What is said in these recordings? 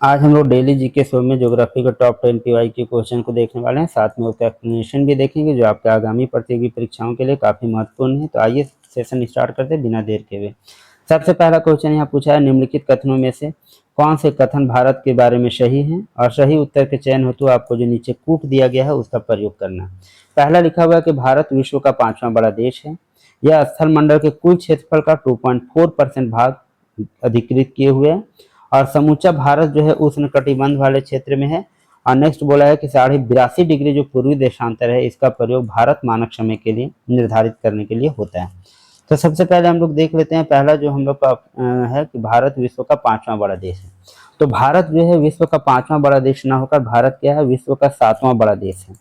आज हम लोग डेली जीके शो में ज्योग्राफी के टॉप 10 पीवाईक्यू क्वेश्चन को देखने वाले हैं, साथ में उसका एक्सप्लेनेशन भी देखेंगे जो आपके आगामी प्रतियोगी परीक्षाओं के लिए काफ़ी महत्वपूर्ण है। तो आइए सेशन स्टार्ट करते हैं बिना देर के हुए। सबसे पहला क्वेश्चन यहाँ पूछा है, निम्नलिखित कथनों में से कौन से कथन भारत के बारे में सही है, और सही उत्तर के चयन हेतु आपको जो नीचे कूट दिया गया है उसका प्रयोग करना है। पहला लिखा हुआ है कि भारत विश्व का 5वां बड़ा देश है। यह स्थल मंडल के कुल क्षेत्रफल का 2.4% भाग अधिकृत किए हुए है, और समूचा भारत जो है उष्ण कटिबंध वाले क्षेत्र में है। और नेक्स्ट बोला है कि 82.5 डिग्री जो पूर्वी देशांतर है इसका प्रयोग भारत मानक समय के लिए निर्धारित करने के लिए होता है। तो सबसे पहले हम लोग देख लेते हैं, पहला जो हम लोग का है कि भारत विश्व का 5वां बड़ा देश है। तो भारत जो है विश्व का 5वां बड़ा देश ना होकर भारत क्या है, विश्व का 7वां बड़ा देश है।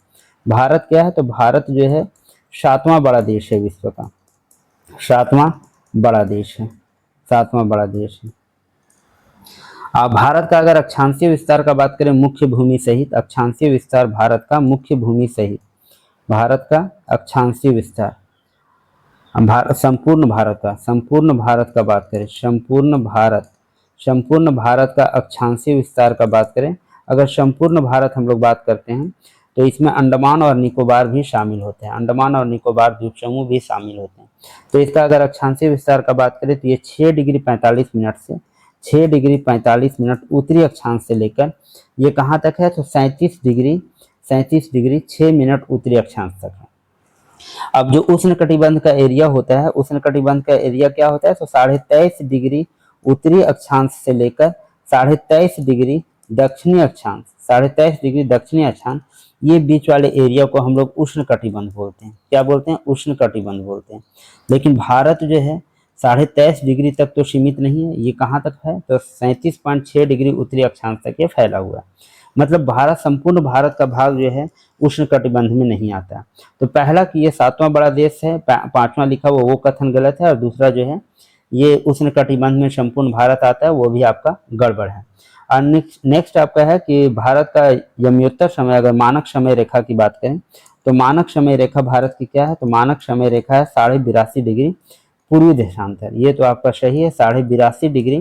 भारत क्या है, तो भारत जो है 7वां बड़ा देश है, विश्व का 7वां बड़ा देश है, 7वां बड़ा देश है। भारत का अगर अक्षांशीय विस्तार का बात करें मुख्य भूमि सहित, अक्षांशीय विस्तार भारत का मुख्य भूमि सहित, भारत का अक्षांशीय विस्तार संपूर्ण भारत का बात करें, संपूर्ण भारत का अक्षांशीय विस्तार का बात करें, अगर संपूर्ण भारत हम लोग बात करते हैं तो इसमें अंडमान और निकोबार भी शामिल होते हैं, अंडमान और निकोबार द्वीप समूह भी शामिल होते हैं। तो इसका अगर अक्षांशीय विस्तार का बात करें तो ये 6 डिग्री 45 मिनट से 6 डिग्री 45 मिनट उत्तरी अक्षांश से लेकर ये कहाँ तक है, तो 37 डिग्री 6 मिनट उत्तरी अक्षांश तक है। अब जो उष्ण कटिबंध का एरिया होता है, उष्ण कटिबंध का एरिया क्या होता है, तो 23.5 डिग्री उत्तरी अक्षांश से लेकर 23.5 डिग्री दक्षिणी अक्षांश, 23.5 डिग्री दक्षिणी अक्षांश, ये बीच वाले एरिया को हम लोग उष्ण कटिबंध बोलते हैं। क्या बोलते हैं, उष्ण कटिबंध बोलते हैं। लेकिन भारत जो है 23.5 डिग्री तक तो सीमित नहीं है, ये कहाँ तक है, तो 37.6 डिग्री उत्तरी अक्षांश तक ये फैला हुआ है। मतलब भारत, संपूर्ण भारत का भाग जो है उष्ण कटिबंध में नहीं आता। तो पहला कि ये 7वां बड़ा देश है, 5वां लिखा हुआ वो कथन गलत है, और दूसरा जो है ये उष्ण कटिबंध में संपूर्ण भारत आता है वो भी आपका गड़बड़ है। और नेक्स्ट आपका है कि भारत का यमयोत्तर समय, अगर मानक समय रेखा की बात करें तो मानक समय रेखा भारत की क्या है, तो मानक समय रेखा है 82.5 डिग्री पूर्वी देशांतर। ये तो आपका सही है, 82.5 डिग्री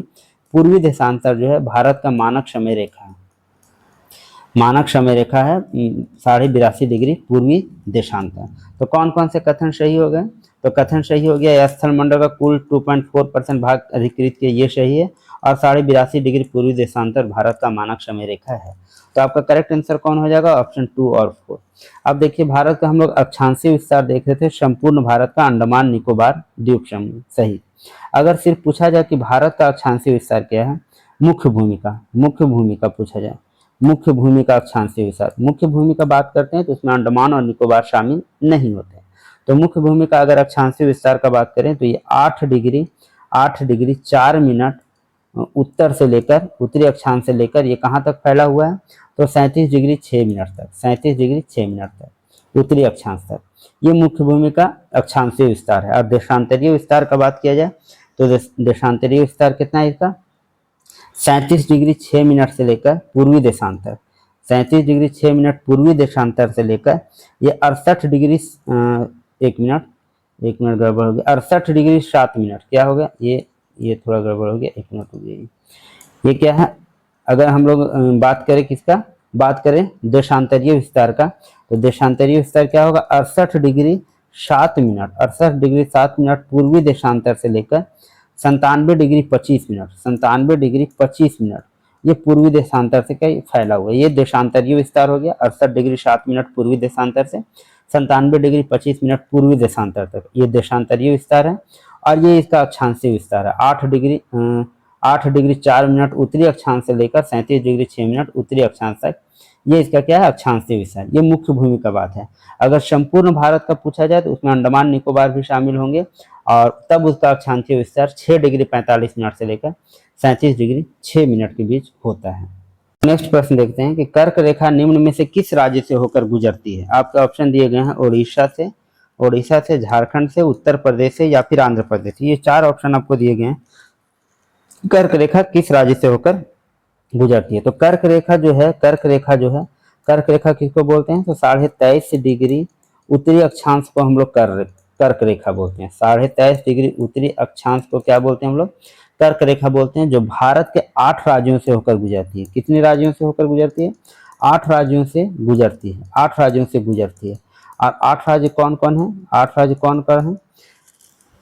पूर्वी देशांतर जो है भारत का मानक समय रेखा है, मानक समय रेखा है 82.5 डिग्री पूर्वी देशांतर। तो कौन कौन से कथन सही हो गए, तो कथन सही हो गया स्थल मंडल का कुल 2.4% भाग अधिकृत किया, ये सही है, और 82.5 डिग्री पूर्वी देशांतर भारत का मानक समय रेखा है। तो आपका करेक्ट आंसर कौन हो जाएगा, ऑप्शन 2 और 4। अब देखिए भारत का हम लोग अक्षांशीय विस्तार देख रहे थे, संपूर्ण भारत का अंडमान निकोबार द्वीप समूह सही। अगर सिर्फ पूछा जाए कि भारत का अक्षांशीय विस्तार क्या है, मुख्य भूमिका पूछा जाए, मुख्य भूमि का अक्षांशीय विस्तार, मुख्य भूमि का बात करते हैं तो उसमें अंडमान और निकोबार शामिल नहीं होते। तो मुख्य भूमि का अगर अक्षांशीय विस्तार का बात करें तो ये 8 डिग्री 4 मिनट उत्तर से लेकर, उत्तरी अक्षांश से लेकर ये कहाँ तक फैला हुआ है, तो 37 डिग्री 6 मिनट तक, 37 डिग्री 6 मिनट तक उत्तरी अक्षांश तक, ये मुख्य भूमि का अक्षांशीय विस्तार है। और देशांतरीय विस्तार का बात किया जाए तो देशांतरीय विस्तार कितना है इसका, 37 डिग्री 6 मिनट से लेकर पूर्वी देशांतर, 37 डिग्री 6 मिनट पूर्वी देशांतर से लेकर ये 68 डिग्री एक मिनट गड़बड़ हो गया, 68 डिग्री 7 मिनट, क्या हो गया, ये थोड़ा गड़बड़ हो गया, 1 मिनट हो गया, ये क्या है, अगर हम लोग बात करें किसका, बात करें देशांतरीय विस्तार का, तो देशांतरीय विस्तार क्या होगा, 68 डिग्री 7 मिनट, 68 डिग्री 7 मिनट पूर्वी देशांतर से लेकर 97 डिग्री 25 मिनट, 97 डिग्री 25 मिनट ये पूर्वी देशांतर से क्या फैला हुआ है, ये देशांतरीय विस्तार हो गया। 68 डिग्री 7 मिनट पूर्वी देशांतर से 97 डिग्री 25 मिनट पूर्वी देशांतर तक ये देशांतरीय विस्तार है। और ये इसका अक्षांशीय विस्तार है, 8 डिग्री 4 मिनट उत्तरी अक्षांश से लेकर 37 डिग्री 6 मिनट उत्तरी अक्षांश तक, ये इसका क्या है, अक्षांशीय विस्तार। ये मुख्य भूमि का बात है। अगर संपूर्ण भारत का पूछा जाए तो उसमें अंडमान निकोबार भी शामिल होंगे, और तब उसका अक्षांशीय विस्तार 6 डिग्री 45 मिनट से लेकर 37 डिग्री 6 मिनट के बीच होता है। नेक्स्ट प्रश्न देखते हैं कि कर्क रेखा निम्न में से किस राज्य से होकर गुजरती है। आपके ऑप्शन दिए गए हैं उड़ीसा से, झारखंड से, उत्तर प्रदेश से या फिर आंध्र प्रदेश। ये 4 ऑप्शन आपको दिए गए हैं। कर्क रेखा किस राज्य से होकर गुजरती है, तो कर्क रेखा किसको बोलते हैं, तो 23.5 डिग्री उत्तरी अक्षांश को हम लोग कर्क रेखा बोलते हैं। 23.5 डिग्री उत्तरी अक्षांश को क्या बोलते हैं हम लोग, कर्क रेखा बोलते हैं, जो भारत के 8 राज्यों से होकर गुजरती है। कितने राज्यों से होकर गुजरती है? 8 राज्यों से गुजरती है, 8 राज्यों से गुजरती है। और 8 राज्य कौन कौन है? 8 राज्य कौन कौन है?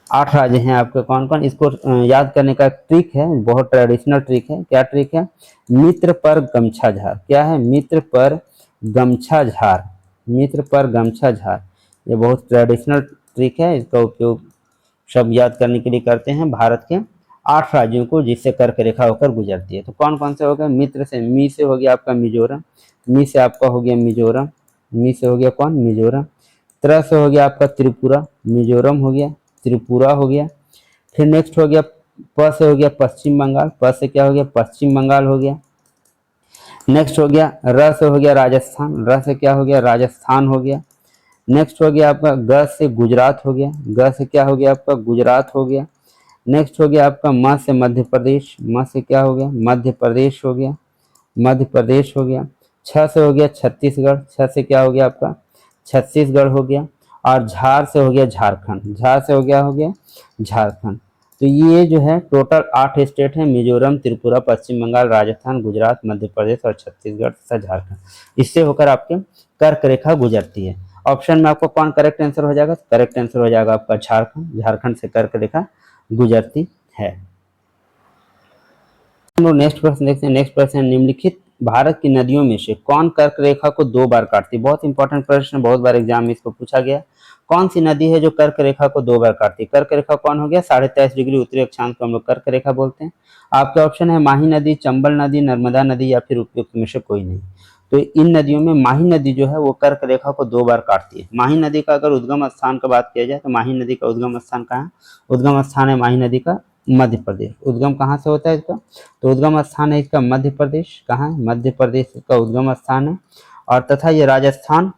8 राज्य हैं आपके कौन कौन? इसको याद करने का ट्रिक है, बहुत ट्रेडिशनल ट्रिक है। क्या ट्रिक है? मित्र पर गमछा झार। क्या है? मित्र पर गमछा झार, मित्र पर गमछा झार। ये बहुत ट्रेडिशनल ट्रिक है, इसका उपयोग शब्द याद करने के लिए करते हैं। भारत के 8 राज्यों को जिससे कर्क रेखा होकर गुजरती है। तो कौन कौन से हो गए? मित्र से, मी से हो गया आपका मिजोरम, मी से आपका हो गया मिजोरम, मी से हो गया कौन? मिजोरम। त्र से हो गया आपका त्रिपुरा, मिजोरम हो गया, त्रिपुरा हो गया। फिर नेक्स्ट हो गया प से हो गया पश्चिम बंगाल, प से क्या हो गया? पश्चिम बंगाल हो गया। नेक्स्ट हो गया र से हो गया राजस्थान, र से क्या हो गया? राजस्थान हो गया। नेक्स्ट हो गया आपका ग से गुजरात हो गया, ग से क्या हो गया आपका? गुजरात हो गया। नेक्स्ट हो गया आपका म से मध्य प्रदेश, म से क्या हो गया? मध्य प्रदेश हो गया, मध्य प्रदेश हो गया। छ से हो गया छत्तीसगढ़, छ से क्या हो गया आपका? छत्तीसगढ़ हो गया। और झार से हो गया झारखंड, झार से हो गया झारखंड। तो ये जो है टोटल 8 स्टेट हैं, मिजोरम, त्रिपुरा, पश्चिम बंगाल, राजस्थान, गुजरात, मध्य प्रदेश और छत्तीसगढ़ तथा झारखंड। इससे होकर आपके कर्क रेखा गुजरती है। ऑप्शन में आपको कौन करेक्ट आंसर हो जाएगा? करेक्ट आंसर हो जाएगा आपका झारखंड, झारखंड से कर्क रेखा गुजरती है। हम लोग नेक्स्ट प्रश्न देखते हैं। नेक्स्ट प्रश्न है, निम्नलिखित भारत की नदियों में से कौन कर्क रेखा को 2 बार काटती है? बहुत इंपॉर्टेंट प्रश्न, बहुत बार एग्जाम में इसको पूछा गया। कौन सी नदी है जो कर्क रेखा को 2 बार काटती है? कर्क रेखा कौन हो गया? 23.5 डिग्री उत्तरी अक्षांश को हम लोग कर्क रेखा बोलते हैं। आपके ऑप्शन है माही नदी, चंबल नदी, नर्मदा नदी या फिर उपयुक्त में से कोई नहीं। तो इन नदियों में माही नदी जो है वो कर्क रेखा को 2 बार काटती है। माही नदी का अगर उद्गम स्थान का बात किया जाए तो माही नदी का उद्गम स्थान कहाँ है? उद्गम स्थान है माही नदी का मध्य प्रदेश। उद्गम कहाँ से होता है इसका? तो उद्गम स्थान है इसका मध्य प्रदेश। कहाँ है? मध्य प्रदेश का उद्गम स्थान है। और तथा ये राजस्थान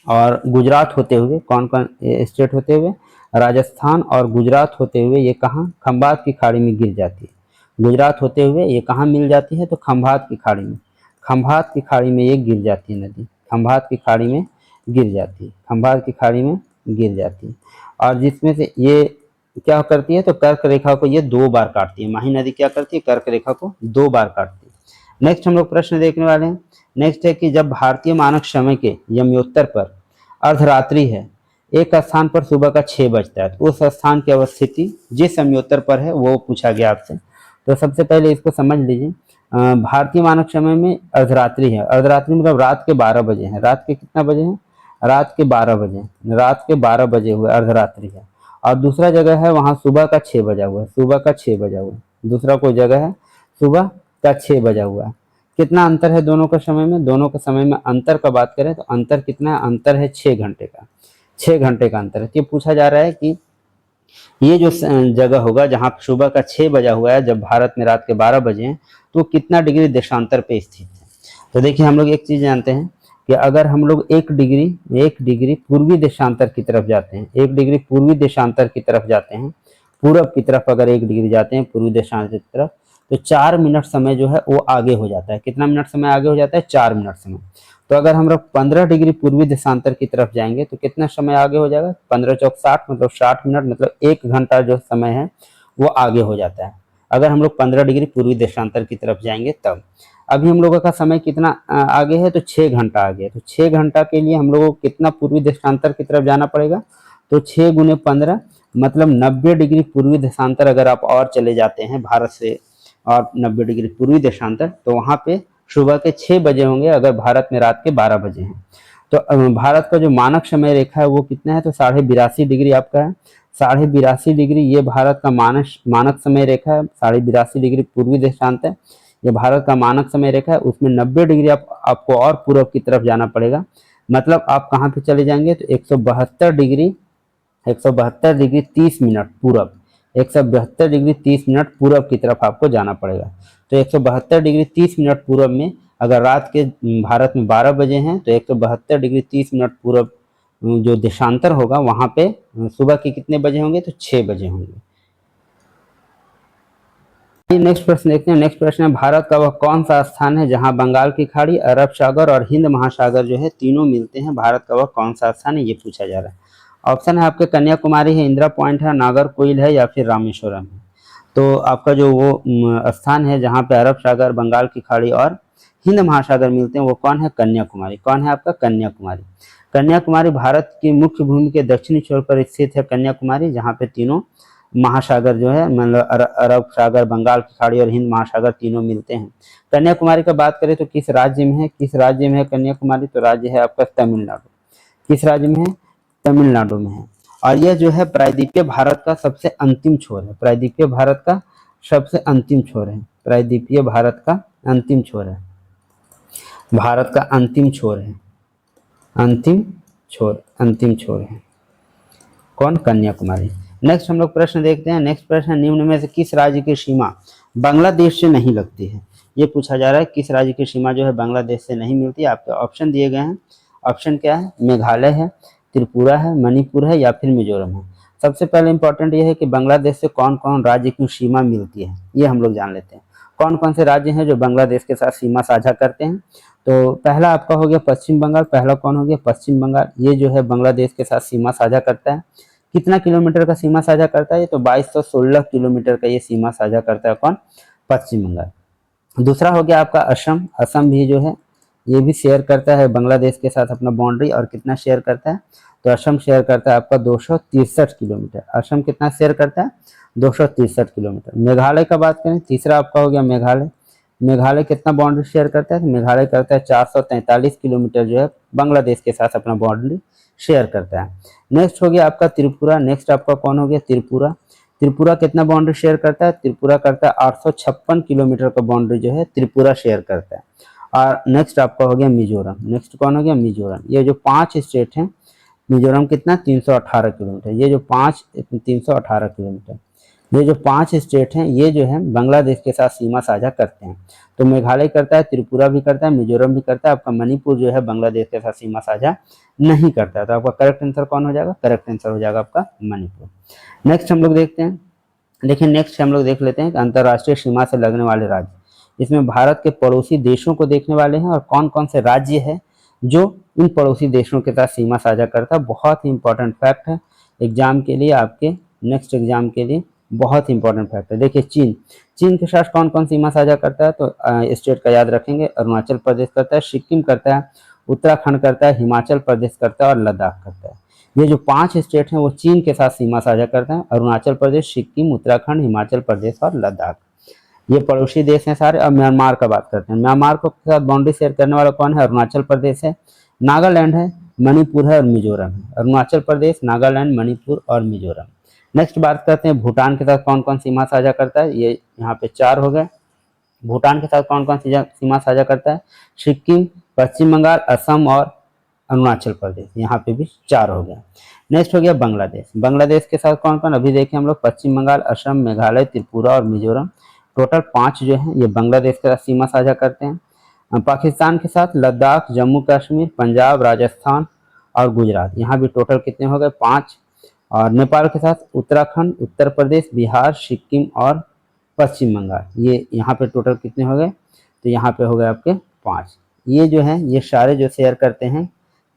और गुजरात होते हुए, कौन कौन स्टेट होते हुए? राजस्थान और गुजरात होते हुए ये कहाँ? खंभात की खाड़ी में गिर जाती है। गुजरात होते हुए ये कहाँ मिल जाती है? तो खंभात की खाड़ी में, खंभात की खाड़ी में ये गिर जाती है नदी, खंभात की खाड़ी में गिर जाती है, खंभात की खाड़ी में गिर जाती है। और जिसमें से ये क्या करती है? तो कर्क रेखा को ये 2 बार काटती है। माही नदी क्या करती है? कर्क रेखा को 2 बार काटती है। नेक्स्ट हम लोग प्रश्न देखने वाले हैं। नेक्स्ट है कि जब भारतीय मानक समय के यमयोत्तर पर अर्धरात्रि है, एक स्थान पर सुबह का 6 बजता है, तो उस स्थान की अवस्थिति जिस यमयोत्तर पर है वो पूछा गया आपसे। तो सबसे पहले इसको समझ लीजिए। भारतीय मानक समय में अर्धरात्रि है, अर्धरात्रि मतलब रात के 12 बजे है। रात के कितना बजे हैं? रात के 12 बजे, रात के 12 बजे हुए अर्धरात्रि है। और दूसरा जगह है वहाँ सुबह का 6 बजा हुआ है, सुबह का 6 बजा हुआ है। दूसरा कोई जगह है सुबह का 6 बजा हुआ है। कितना अंतर है दोनों के समय में? दोनों के समय में अंतर का बात करें तो अंतर कितना है? अंतर है 6 घंटे का, 6 घंटे का अंतर है। तो पूछा जा रहा है कि ये जो जगह होगा जहाँ सुबह का 6 बजा हुआ है, जब भारत में रात के 12 बजे हैं, तो कितना डिग्री देशांतर पे स्थित है? तो देखिए हम लोग एक चीज जानते हैं कि अगर हम लोग 1 डिग्री पूर्वी देशांतर की तरफ जाते हैं, 1 डिग्री पूर्वी देशांतर की तरफ जाते हैं, पूरब की तरफ अगर 1 डिग्री जाते हैं पूर्वी देशांतर की तरफ, तो 4 मिनट समय जो है वो आगे हो जाता है। कितना मिनट समय आगे हो जाता है? 4 मिनट समय। तो अगर हम लोग 15 डिग्री पूर्वी देशांतर की तरफ जाएंगे तो कितना समय आगे हो जाएगा? 15 चौक 60 मतलब 60 मिनट, मतलब 1 घंटा जो समय है वो आगे हो जाता है अगर हम लोग 15 डिग्री पूर्वी देशांतर की तरफ जाएंगे तब। अभी हम लोगों का समय कितना आगे है? तो 6 घंटा आगे है। तो 6 घंटा के लिए हम लोगों को कितना पूर्वी देशांतर की तरफ जाना पड़ेगा? तो 6 गुने 15 मतलब 90 डिग्री पूर्वी देशांतर अगर आप और चले जाते हैं भारत से, और 90 डिग्री पूर्वी देशांतर, तो वहाँ पे सुबह के 6 बजे होंगे अगर भारत में रात के 12 बजे हैं। तो भारत का जो मानक समय रेखा है वो कितना है? तो 82.5 डिग्री आपका है। 82.5 डिग्री ये भारत का मानक समय रेखा है। 82.5 डिग्री पूर्वी देशांत है, ये भारत का मानक समय रेखा है। उसमें 90 डिग्री आपको और पूर्व की तरफ जाना पड़ेगा। मतलब आप कहाँ पे चले जाएंगे? तो 172 डिग्री 30 मिनट पूरब, 172 डिग्री 30 मिनट पूरब की तरफ आपको जाना पड़ेगा। तो 172 डिग्री 30 मिनट पूरब में अगर रात के भारत में 12 बजे हैं तो 172 डिग्री 30 मिनट पूरब जो देशांतर होगा वहाँ पे सुबह के कितने बजे होंगे? तो 6 बजे होंगे। नेक्स्ट प्रश्न देखते हैं। नेक्स्ट प्रश्न है, भारत का वह कौन सा स्थान है जहां बंगाल की खाड़ी, अरब सागर और हिंद महासागर जो है तीनों मिलते हैं? भारत का वह कौन सा स्थान है? ये पूछा जा रहा है। ऑप्शन है आपके कन्याकुमारी है, इंदिरा पॉइंट है, नागरकोइल है या फिर रामेश्वरम है। तो आपका जो वो स्थान है जहाँ पे अरब सागर, बंगाल की खाड़ी और हिंद महासागर मिलते हैं, वो कौन है? कन्याकुमारी। कौन है आपका? कन्याकुमारी। कन्याकुमारी भारत की मुख्य भूमि के दक्षिणी छोर पर स्थित है कन्याकुमारी, जहाँ पे तीनों महासागर जो है, मतलब अरब सागर, बंगाल की खाड़ी और हिंद महासागर तीनों मिलते हैं। कन्याकुमारी का बात करें तो किस राज्य में है? किस राज्य में है कन्याकुमारी? तो राज्य है आपका तमिलनाडु। किस राज्य में है? तमिलनाडु में है। और यह जो है प्रायद्वीपीय भारत का सबसे अंतिम छोर है। प्रायद्वीपीय भारत का सबसे अंतिम छोर है। प्रायद्वीपीय भारत का अंतिम छोर है। भारत का अंतिम छोर है। अंतिम छोर, अंतिम छोर है कौन? कन्याकुमारी। नेक्स्ट हम लोग प्रश्न देखते हैं। नेक्स्ट प्रश्न, निम्न में से किस राज्य की सीमा बांग्लादेश से नहीं लगती है? ये पूछा जा रहा है किस राज्य की सीमा जो है बांग्लादेश से नहीं मिलती। आपके ऑप्शन दिए गए हैं। ऑप्शन क्या है? मेघालय है, त्रिपुरा है, मणिपुर है या फिर मिजोरम है। सबसे पहले इंपॉर्टेंट ये है कि बांग्लादेश से कौन कौन राज्य की सीमा मिलती है, ये हम लोग जान लेते हैं। कौन कौन से राज्य हैं जो बांग्लादेश के साथ सीमा साझा करते हैं? तो पहला आपका हो गया पश्चिम बंगाल। पहला कौन हो गया? पश्चिम बंगाल। ये जो है बांग्लादेश के साथ सीमा साझा करता है। कितना किलोमीटर का सीमा साझा करता है? ये तो 2216 किलोमीटर का ये सीमा साझा करता है कौन? पश्चिम बंगाल। दूसरा हो गया आपका असम। असम भी जो है ये भी शेयर करता है बांग्लादेश के साथ अपना बाउंड्री, और कितना शेयर करता है? तो असम शेयर करता है आपका 263 किलोमीटर। असम कितना शेयर करता है? 263 किलोमीटर। मेघालय का बात करें, तीसरा आपका हो गया मेघालय। मेघालय कितना बाउंड्री शेयर करता है? तो मेघालय करता है 443 किलोमीटर जो है बांग्लादेश के साथ अपना बाउंड्री शेयर करता है। नेक्स्ट हो गया आपका त्रिपुरा। नेक्स्ट आपका कौन हो गया? त्रिपुरा। त्रिपुरा कितना बाउंड्री शेयर करता है? त्रिपुरा करता है 856 किलोमीटर का बाउंड्री जो है त्रिपुरा शेयर करता है। और नेक्स्ट आपका हो गया मिजोरम। नेक्स्ट कौन हो गया? मिजोरम। ये जो 5 स्टेट हैं, मिजोरम कितना? 318 किलोमीटर। ये जो 5 318 किलोमीटर, ये जो 5 स्टेट हैं ये जो है बांग्लादेश के साथ सीमा साझा करते हैं। तो मेघालय करता है, त्रिपुरा भी करता है, मिजोरम भी करता है। आपका मणिपुर जो है बांग्लादेश के साथ सीमा साझा नहीं करता है। तो आपका करेक्ट आंसर कौन हो जाएगा? करेक्ट आंसर हो जाएगा आपका मणिपुर। नेक्स्ट हम लोग देखते हैं। देखिए नेक्स्ट हम लोग देख लेते हैं कि अंतर्राष्ट्रीय सीमा से लगने वाले राज्य। इसमें भारत के पड़ोसी देशों को देखने वाले हैं और कौन कौन से राज्य है जो इन पड़ोसी देशों के साथ सीमा साझा करता है। बहुत ही इंपॉर्टेंट फैक्ट है एग्जाम के लिए, आपके नेक्स्ट एग्जाम के लिए बहुत इंपॉर्टेंट फैक्ट है। देखिए चीन। चीन के साथ कौन कौन सीमा साझा करता है? तो स्टेट का याद रखेंगे। अरुणाचल प्रदेश करता है, सिक्किम करता है, उत्तराखंड करता है, हिमाचल प्रदेश करता है और लद्दाख करता है। ये जो 5 स्टेट हैं वो चीन के साथ सीमा साझा करते हैं। अरुणाचल प्रदेश, सिक्किम, उत्तराखंड, हिमाचल प्रदेश और लद्दाख, ये पड़ोसी देश हैं सारे। अब म्यांमार का बात करते हैं। म्यांमार को के साथ बाउंड्री शेयर करने वाला कौन है? अरुणाचल प्रदेश है, नागालैंड है, मणिपुर है और मिजोरम है। अरुणाचल प्रदेश, नागालैंड, मणिपुर और मिजोरम। नेक्स्ट बात करते हैं भूटान के साथ कौन कौन सीमा साझा करता है। ये यहाँ पे 4 हो गए। भूटान के साथ कौन कौन सीमा साझा करता है? सिक्किम, पश्चिम बंगाल, असम और अरुणाचल प्रदेश, यहाँ पे भी 4 हो गया। नेक्स्ट हो गया बांग्लादेश। बांग्लादेश के साथ कौन कौन? अभी देखें हम लोग, पश्चिम बंगाल, असम, मेघालय, त्रिपुरा और मिजोरम। टोटल 5 जो है ये बांग्लादेश के साथ सीमा साझा करते हैं। पाकिस्तान के साथ लद्दाख, जम्मू कश्मीर, पंजाब, राजस्थान और गुजरात, यहाँ भी टोटल कितने हो गए? 5। और नेपाल के साथ उत्तराखंड, उत्तर प्रदेश, बिहार, सिक्किम और पश्चिम बंगाल, ये यहाँ पे टोटल कितने हो गए? तो यहाँ पे हो गए आपके 5। ये जो है ये सारे जो शेयर करते हैं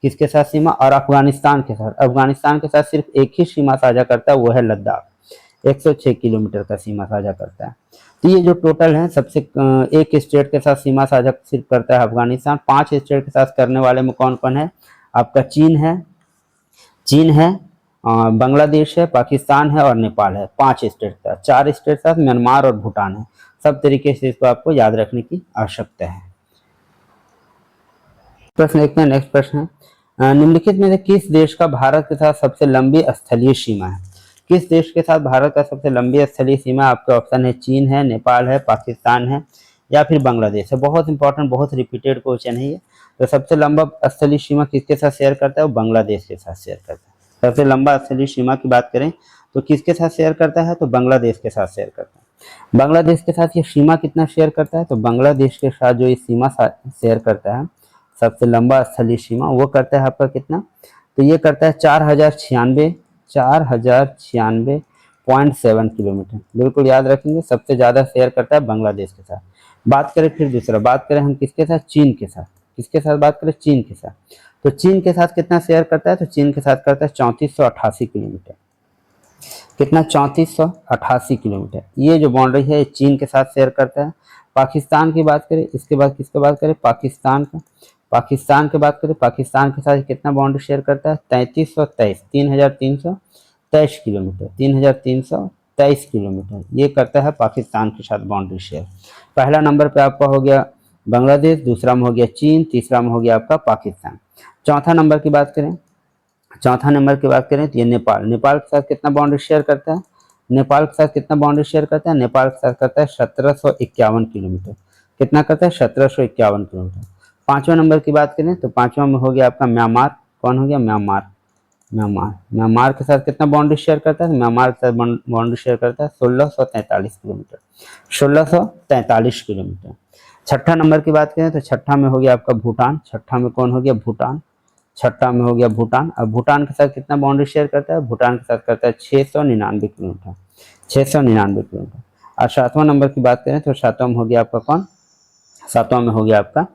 किसके साथ सीमा? और अफगानिस्तान के साथ। अफगानिस्तान के साथ सिर्फ एक ही सीमा साझा करता है, वो है लद्दाख। 106 किलोमीटर का सीमा साझा करता है। तो ये जो टोटल है सबसे एक स्टेट के साथ सीमा साझा सिर्फ करता है अफगानिस्तान। 5 स्टेट के साथ करने वाले में कौन कौन है? आपका चीन है, बांग्लादेश है, पाकिस्तान है और नेपाल है। 5 स्टेट का। 4 स्टेट साथ म्यांमार और भूटान है। सब तरीके से इसको आपको याद रखने की आवश्यकता है। प्रश्न देखते हैं। नेक्स्ट प्रश्न है, निम्नलिखित में से किस देश का भारत के साथ सबसे लंबी स्थलीय सीमा है? किस देश के साथ भारत का सबसे लंबी स्थलीय सीमा? आपके ऑप्शन है चीन है, नेपाल है, पाकिस्तान है या फिर बांग्लादेश है। बहुत इंपॉर्टेंट, बहुत रिपीटेड क्वेश्चन है ये। तो सबसे लंबा स्थलीय सीमा किसके साथ शेयर करता है? वो बांग्लादेश के साथ शेयर करता है। सबसे लंबा स्थलीय सीमा की बात करें तो किसके साथ शेयर करता है? तो बांग्लादेश के साथ शेयर करता है। बांग्लादेश के साथ ये सीमा कितना शेयर करता है? तो बांग्लादेश के साथ जो ये सीमा शेयर करता है सबसे लंबा स्थलीय सीमा, वो करता है आपका कितना? तो ये करता है 4096.7 किलोमीटर। बिल्कुल याद रखेंगे, सबसे ज़्यादा शेयर करता है बांग्लादेश के साथ। बात करें फिर दूसरा, बात करें हम किसके साथ? चीन के साथ। किसके साथ बात करें? चीन के साथ। तो चीन के साथ कितना शेयर करता है? तो चीन के साथ करता है 3488 किलोमीटर। कितना, 3488 किलोमीटर। ये जो बाउंड्री है चीन के साथ शेयर करता है। पाकिस्तान की बात करें, इसके बाद किसकी बात करें, पाकिस्तान का। पाकिस्तान की बात करें, पाकिस्तान के साथ कितना बाउंड्री शेयर करता है, 3323, 3323 किलोमीटर, 3323 किलोमीटर ये करता है पाकिस्तान के साथ बाउंड्री शेयर। पहला नंबर पे आपका हो गया बांग्लादेश, दूसरा में हो गया चीन, तीसरा में हो गया आपका पाकिस्तान। चौथा नंबर की बात करें, चौथा नंबर की बात करें तो ये नेपाल। नेपाल के साथ कितना बाउंड्री शेयर करता है, नेपाल के साथ कितना बाउंड्री शेयर करता है, नेपाल के साथ करता है 1751 किलोमीटर। कितना करता है, 1751 किलोमीटर। पांचवा नंबर की बात करें तो पांचवा में हो गया आपका म्यांमार। कौन हो गया, म्यांमार। म्यांमार, म्यांमार के साथ कितना बाउंड्री शेयर करता है, म्यांमार के साथ बाउंड्री शेयर करता है 1643 किलोमीटर, 1643 किलोमीटर। छठा नंबर की बात करें तो छठा में हो गया आपका भूटान। छठा में कौन हो गया, भूटान। छठा में हो गया भूटान। अब भूटान के साथ कितना बाउंड्री शेयर करता है, भूटान के साथ करता है 699 किलोमीटर, 699 किलोमीटर। और सातवां नंबर की बात करें तो सातवां में हो गया आपका कौन, सातवां में हो गया आपका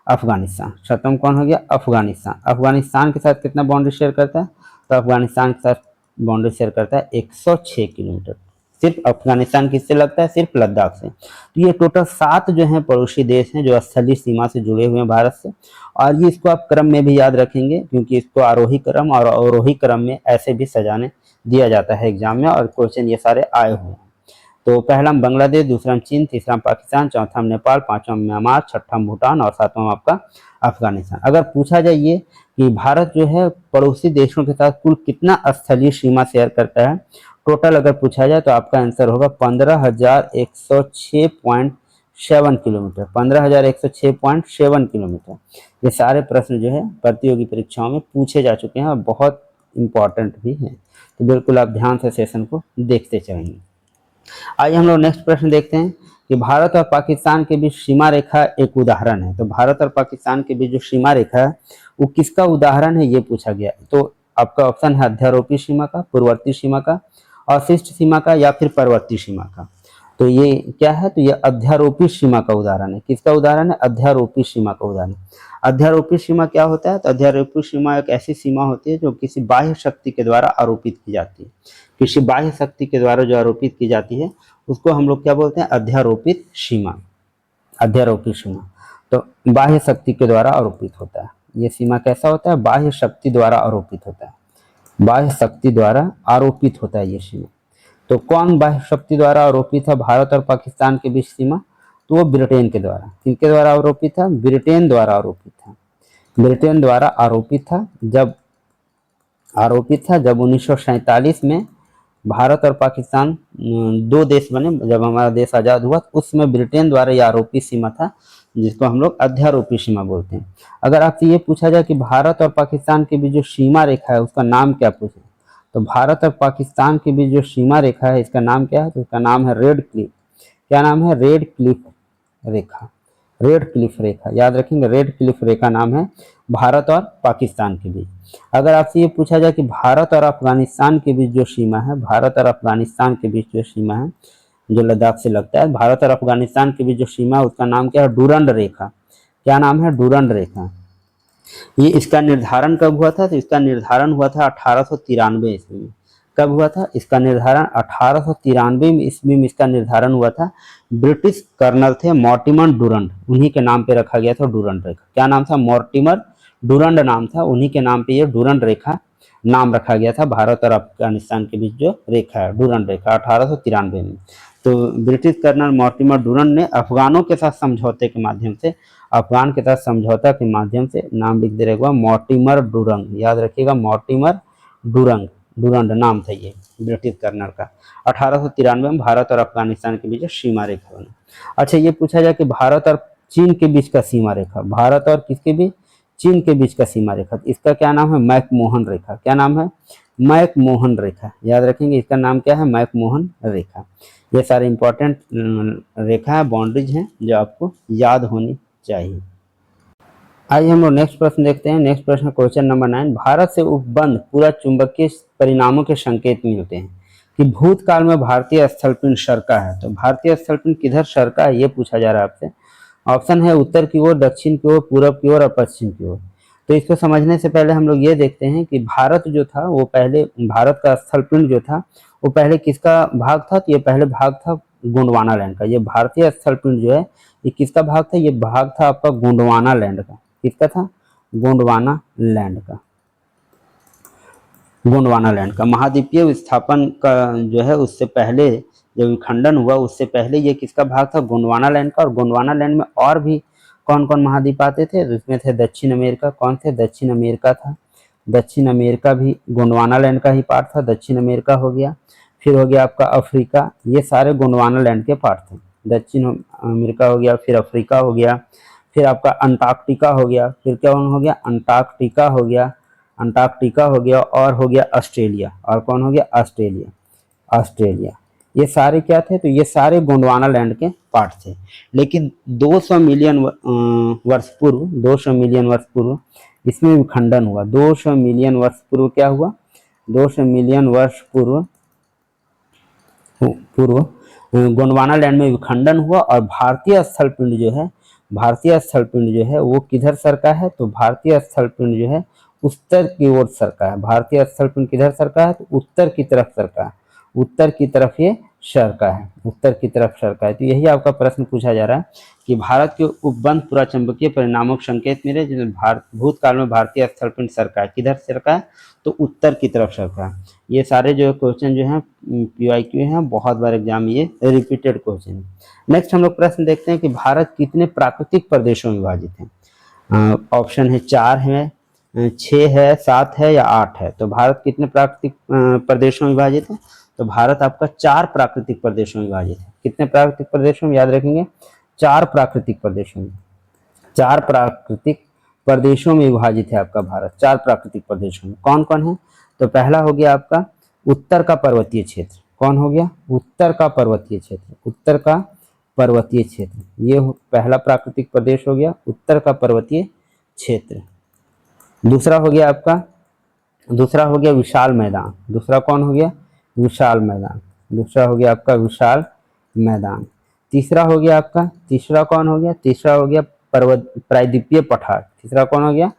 अफगानिस्तान। सातवां में कौन हो गया, अफगानिस्तान। अफगानिस्तान के साथ कितना बाउंड्री शेयर करता है, तो अफगानिस्तान के साथ बाउंड्री शेयर करता है 106 किलोमीटर। सिर्फ अफगानिस्तान किससे लगता है, सिर्फ लद्दाख से। तो ये टोटल 7 जो हैं पड़ोसी देश हैं जो स्थलीय सीमा से जुड़े हुए हैं भारत से। और ये इसको आप क्रम में भी याद रखेंगे क्योंकि इसको आरोही क्रम और अवरोही क्रम में ऐसे भी सजाने दिया जाता है एग्जाम में, और क्वेश्चन ये सारे आए हुए हैं। तो पहला में बांग्लादेश, दूसरा में चीन, तीसरा में पाकिस्तान, चौथा में नेपाल, पांचवा में म्यांमार, छठा में भूटान और सातवां में आपका अफगानिस्तान। अगर पूछा जाए ये कि भारत जो है पड़ोसी देशों के साथ कुल कितना स्थलीय सीमा शेयर करता है, टोटल अगर पूछा जाए तो आपका आंसर होगा 15,106.7 किलोमीटर, 15,106.7 किलोमीटर। ये सारे प्रश्न जो है प्रतियोगी परीक्षाओं में पूछे जा चुके हैं और बहुत इंपॉर्टेंट भी हैं। तो बिल्कुल आप ध्यान से सेशन को देखते चलेंगे। आइए हम लोग नेक्स्ट प्रश्न देखते हैं कि भारत और पाकिस्तान के बीच सीमा रेखा एक उदाहरण है। तो भारत और पाकिस्तान के बीच जो सीमा रेखा है वो किसका उदाहरण है, ये पूछा गया। तो आपका ऑप्शन है अध्यारोपी सीमा का, पूर्ववर्ती सीमा का, अवशिष्ट सीमा का या फिर परवर्ती सीमा का। तो ये क्या है, तो ये अध्यारोपी सीमा का उदाहरण है। किसका उदाहरण है, अध्यारोपी सीमा का उदाहरण। अध्यारोपी सीमा क्या होता है, तो अध्यारोपी सीमा एक ऐसी सीमा होती है जो किसी बाह्य शक्ति के द्वारा आरोपित की जाती है। किसी बाह्य शक्ति के द्वारा जो आरोपित की जाती है उसको हम लोग क्या बोलते हैं, अध्यारोपित सीमा। अध्यारोपित सीमा तो बाह्य शक्ति के द्वारा आरोपित होता है। ये सीमा कैसा होता है, बाह्य शक्ति द्वारा आरोपित होता है, बाह्य शक्ति द्वारा आरोपित होता है ये सीमा। तो कौन बाह्य शक्ति द्वारा आरोपित है भारत और पाकिस्तान के बीच सीमा, तो वो ब्रिटेन के द्वारा। किनके द्वारा आरोपित था, ब्रिटेन द्वारा आरोपित था। ब्रिटेन द्वारा आरोपित था जब 1947 में भारत और पाकिस्तान दो देश बने, जब हमारा देश आज़ाद हुआ उस समय ब्रिटेन द्वारा यह आरोपी सीमा था जिसको हम लोग अध्यारोपी सीमा बोलते हैं। अगर आपसे ये पूछा जाए कि भारत और पाकिस्तान के बीच जो सीमा रेखा है उसका नाम क्या पूछे, तो भारत और पाकिस्तान के बीच जो सीमा रेखा है इसका नाम क्या है, तो इसका नाम है रेड क्लिफ। क्या नाम है, रेड क्लिफ रेखा। रेड क्लिफ रेखा याद रखेंगे, रेड क्लिफ रेखा नाम है भारत और पाकिस्तान के बीच। अगर आपसे ये पूछा जाए कि भारत और अफगानिस्तान के बीच जो सीमा है, भारत और अफगानिस्तान के बीच जो सीमा है जो लद्दाख से लगता है, भारत और अफगानिस्तान के बीच जो सीमा है उसका नाम क्या है, डूरंड रेखा। क्या नाम है, डूरंड रेखा। ये इसका निर्धारण कब हुआ था, तो इसका निर्धारण हुआ था 1893 ईस्वी में। कब हुआ था इसका निर्धारण, 1893 ईस्वी में इसका निर्धारण हुआ था। ब्रिटिश कर्नल थे मॉर्टिमर डूरंड, उन्हीं के नाम पे रखा गया था डूरंड रेखा। क्या नाम था, मॉर्टिमर डूरंड नाम था, उन्हीं के नाम पे ये डूरंड रेखा नाम रखा गया था। भारत और अफगानिस्तान के बीच जो रेखा है डूरंड रेखा 1893 में। तो ब्रिटिश कर्नल मॉर्टिमर डूरंड ने अफगानों के साथ समझौते के माध्यम से, अफगान के साथ समझौता के माध्यम से, नाम लिख दे रहेगा मॉर्टिमर डूरंग, याद रखिएगा मॉर्टिमर डूरंग, डूरंड नाम था ये ब्रिटिश कर्नल का। 1893 में भारत और अफगानिस्तान के बीच सीमा रेखा बना। अच्छा ये पूछा जाए कि भारत और चीन के बीच का सीमा रेखा, भारत और किसके बीच, चीन के बीच का सीमा रेखा, इसका क्या नाम है, मैकमोहन रेखा। क्या नाम है, मैकमोहन रेखा। याद रखेंगे इसका नाम क्या है, मैकमोहन रेखा। ये सारे इंपॉर्टेंट रेखा है, बाउंड्रीज हैं जो आपको याद होनी चाहिए। आइए हम लोग नेक्स्ट प्रश्न देखते हैं। नेक्स्ट प्रश्न क्वेश्चन नंबर 9। भारत से उपबंध पूरा चुंबकीय परिणामों के संकेत मिलते हैं कि भूतकाल में भारतीय स्थलपिंड सरका है। तो भारतीय स्थलपिंड किधर सरका है ये पूछा जा रहा है आपसे। ऑप्शन है उत्तर की ओर, दक्षिण की ओर, पूरब की ओर और पश्चिम की ओर। तो इसको समझने से पहले हम लोग ये देखते हैं कि भारत जो था वो पहले, भारत का स्थलपिंड जो था वो पहले किसका भाग था? तो ये पहले भाग था गोंडवाना लैंड का। ये भारतीय स्थल पिंड जो है ये किसका भाग था? ये भाग था आपका गोंडवाना लैंड का। किसका था? गोंडवाना लैंड का। गोंडवाना लैंड का महाद्वीपीय विस्थापन का जो है उससे पहले, जब विखंडन हुआ उससे पहले ये किसका भाग था? गोंडवाना लैंड का। और गोंडवाना लैंड में और भी कौन कौन महाद्वीप आते थे? उसमें थे दक्षिण अमेरिका। कौन थे? दक्षिण अमेरिका था। दक्षिण अमेरिका भी गोंडवाना लैंड का ही पार्ट था। दक्षिण अमेरिका हो गया। फिर हो गया आपका अफ्रीका। ये सारे गोंडवाना लैंड के पार्ट थे। दक्षिण अमेरिका हो गया, फिर अफ्रीका हो गया, फिर आपका अंटार्कटिका हो गया, फिर क्या हो गया? अंटार्कटिका हो गया, अंटार्कटिका हो गया, और हो गया ऑस्ट्रेलिया। और कौन हो गया? ऑस्ट्रेलिया। ऑस्ट्रेलिया। ये सारे क्या थे? तो ये सारे गोंडवाना लैंड के पार्ट थे। लेकिन 200 मिलियन वर्ष पूर्व, 200 मिलियन वर्ष पूर्व इसमें विखंडन हुआ। 200 मिलियन वर्ष पूर्व क्या हुआ? 200 मिलियन वर्ष पूर्व गोंडवाना लैंड में विखंडन हुआ। और भारतीय स्थल पिंड जो है, भारतीय स्थल पिंड जो है वो किधर सरका है? तो भारतीय स्थल पिंड जो है उत्तर की ओर सरका है। भारतीय स्थल पिंड किधर सरका है? तो उत्तर की तरफ सरका है। उत्तर की तरफ ये सरका है। उत्तर की तरफ सरका है। तो यही आपका प्रश्न पूछा जा रहा है कि भारत के उपबंध पुराचंबकीय परिणामों के संकेत मिले जिसमें भूतकाल में भारतीय स्थल पिंड सरका है। किधर सरका है? तो उत्तर की तरफ सरका है। ये सारे जो क्वेश्चन जो हैं PYQ हैं, बहुत बार एग्जाम ये रिपीटेड क्वेश्चन है। नेक्स्ट हम लोग प्रश्न देखते हैं कि भारत कितने प्राकृतिक प्रदेशों में विभाजित है। ऑप्शन है 4 है, 6 है, 7 है या 8 है। तो भारत कितने प्राकृतिक प्रदेशों में विभाजित है? तो भारत आपका 4 प्राकृतिक प्रदेशों में विभाजित है। कितने प्राकृतिक प्रदेशों में? याद रखेंगे 4 प्राकृतिक प्रदेशों में। 4 प्राकृतिक प्रदेशों में विभाजित है आपका भारत। 4 प्राकृतिक प्रदेशों में कौन कौन है? तो पहला हो गया आपका उत्तर का पर्वतीय क्षेत्र। कौन हो गया? उत्तर का पर्वतीय क्षेत्र। उत्तर का पर्वतीय क्षेत्र, ये पहला प्राकृतिक प्रदेश हो गया, उत्तर का पर्वतीय क्षेत्र। दूसरा हो गया आपका, दूसरा हो गया विशाल मैदान। दूसरा कौन हो गया? विशाल मैदान। दूसरा हो गया आपका विशाल मैदान। तीसरा हो गया आपका, तीसरा कौन हो गया? तीसरा हो गया प्रायद्वीपीय पठार। तीसरा कौन हो गया?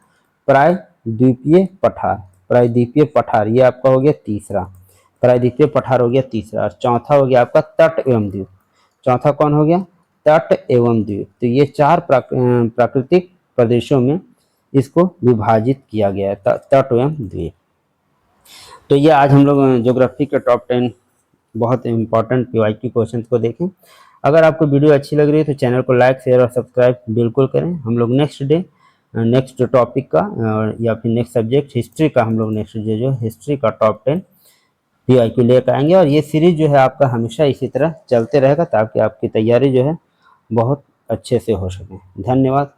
प्रायद्वीपीय पठार। प्रायद्वीपीय पठार ये आपका हो गया तीसरा। प्रायद्वीपीय पठार हो गया तीसरा। और चौथा हो गया आपका तट एवं द्वीप। चौथा कौन हो गया? तट एवं द्वीप। तो ये 4 प्राकृतिक प्रदेशों में इसको विभाजित किया गया है, तट एवं द्वीप। तो ये आज हम लोग ज्योग्राफी के टॉप 10 बहुत इंपॉर्टेंट PYQ क्वेश्चन को देखें। अगर आपको वीडियो अच्छी लग रही है तो चैनल को लाइक, शेयर और सब्सक्राइब बिल्कुल करें। हम लोग नेक्स्ट डे नेक्स्ट टॉपिक का या फिर नेक्स्ट सब्जेक्ट हिस्ट्री का, हम लोग नेक्स्ट डे जो हिस्ट्री का टॉप 10 PYQ लेकर आएंगे। और ये सीरीज जो है आपका हमेशा इसी तरह चलते रहेगा ताकि आपकी तैयारी जो है बहुत अच्छे से हो सके। धन्यवाद।